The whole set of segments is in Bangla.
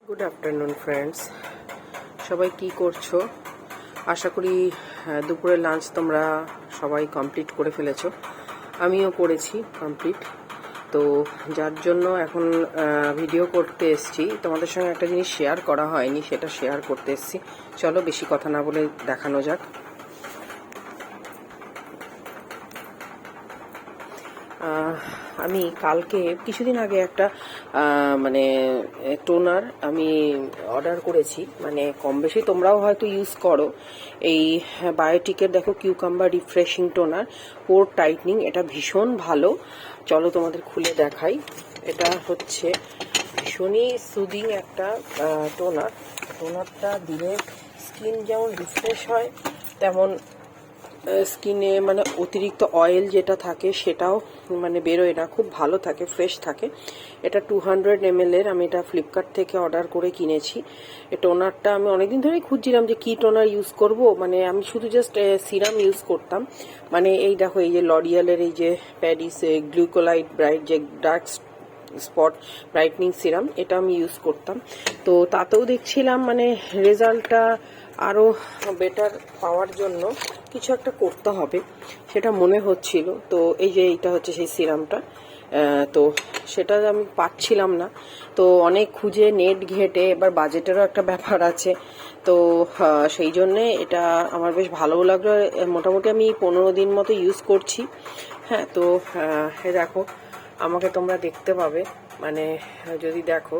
গুড আফটারনুন ফ্রেন্ডস, সবাই কি করছো? আশা করি দুপুরের লাঞ্চ তোমরা সবাই কমপ্লিট করে ফেলেছো। আমিও করেছি কমপ্লিট। তো যার জন্য এখন ভিডিও করতে এসছি, তোমাদের সঙ্গে একটা জিনিস শেয়ার করা হয়নি, সেটা শেয়ার করতে এসছি। চলো বেশি কথা না বলে দেখানো যাক। আমি কালকে কিছুদিন আগে একটা মানে টোনার আমি অর্ডার করেছি, মানে কম বেশি তোমরাও হয়তো ইউজ করো। এই বায়োটিকের দেখো কিউকাম্বার রিফ্রেশিং টোনার পোর টাইটনিং, এটা ভীষণ ভালো। চলো তোমাদের খুলে দেখাই। এটা হচ্ছে ভীষণই সুদিং একটা টোনারটা দিলে স্কিন যেমন রিফ্রেশ হয়, তেমন স্কিনে মানে অতিরিক্ত অয়েল যেটা থাকে সেটাও মানে বেরোয় না, খুব ভালো থাকে, ফ্রেশ থাকে। এটা 200 ml এর, আমি এটা ফ্লিপকার্ট থেকে অর্ডার করে কিনেছি। এই টোনারটা আমি অনেকদিন ধরেই খুঁজছিলাম যে কি টোনার ইউজ করব, মানে আমি শুধু জাস্ট সিরাম ইউজ করতাম। মানে এই দেখো, এই যে লরিয়ালের এই যে প্যারিস গ্লুকোলাইট ব্রাইট যে ডার্ক স্পট ব্রাইটনিং সিরাম, এটা আমি ইউজ করতাম। তো তাতেও দেখছিলাম মানে রেজাল্টটা আরও বেটার পাওয়ার জন্য কিছু একটা করতে হবে, সেটা মনে হচ্ছিল। তো এই যে এইটা হচ্ছে সেই সিরামটা, তো সেটা আমি পাচ্ছিলাম না। তো অনেক খুঁজে নেট ঘেটে, এবার বাজেটেরও একটা ব্যাপার আছে। তো সেই জন্যে এটা আমার বেশ ভালোও লাগলো। মোটামুটি আমি 15 দিন মতো ইউজ করছি। হ্যাঁ, তো দেখো, আমাকে তোমরা দেখতে পাবে, মানে যদি দেখো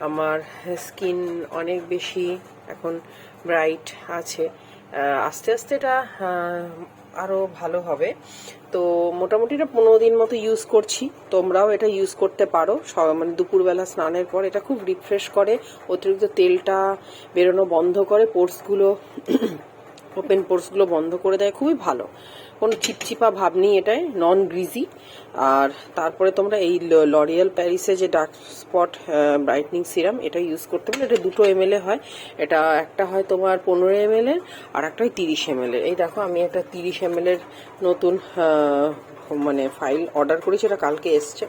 আমার স্কিন অনেক বেশি এখন ব্রাইট আছে। আস্তে আস্তে এটা আরও ভালো হবে। তো মোটামুটি এটা 15 দিন মতো ইউজ করছি, তোমরাও এটা ইউজ করতে পারো। মানে দুপুরবেলা স্নানের পর এটা খুব রিফ্রেশ করে, অতিরিক্ত তেলটা বেরোনো বন্ধ করে, পোর্সগুলো ওপেন পোর্সগুলো বন্ধ করে দেয়, খুবই ভালো। কোনো চিপচিপা ভাব নেই এটায়, নন গ্রিজি। আর তারপরে তোমরা এই লরিয়াল প্যারিসে যে ডার্ক স্পট ব্রাইটনিং সিরাম, এটা ইউজ করতে পারো। এটা 2 ml হয়, এটা একটা হয় তোমার 15 ml এর, আর একটা হয় 30 ml এর। এই দেখো, আমি একটা 30 ml এর নতুন মানে ফাইল অর্ডার করেছি, এটা কালকে এসছে।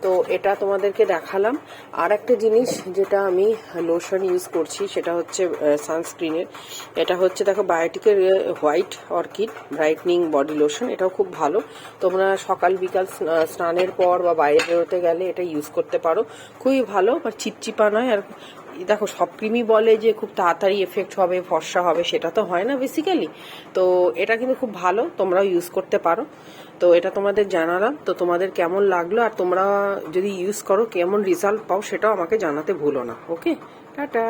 তো এটা তোমাদেরকে দেখালাম। আর একটা জিনিস যেটা আমি লোশন ইউজ করছি, সেটা হচ্ছে সানস্ক্রিনের। এটা হচ্ছে দেখো বায়োটিকের white orchid brightening body lotion, এটাও খুব ভালো। তোমরা সকাল বিকাল স্নানের পর বা বাইরে বেরোতে গেলে এটা ইউজ করতে পারো, খুবই ভালো। আর চিপচিপা নয়। আর দেখো, সব ক্রিমই বলে যে খুব তাড়াতাড়ি এফেক্ট হবে, ফর্সা হবে, সেটা তো হয় না বেসিক্যালি। তো এটা কিন্তু খুব ভালো, তোমরাও ইউজ করতে পারো। তো এটা তোমাদের জানালাম। তো তোমাদের কেমন লাগলো, আর তোমরা যদি ইউজ করো কেমন রেজাল্ট পাও, সেটাও আমাকে জানাতে ভুলো না। ওকে, টাটা।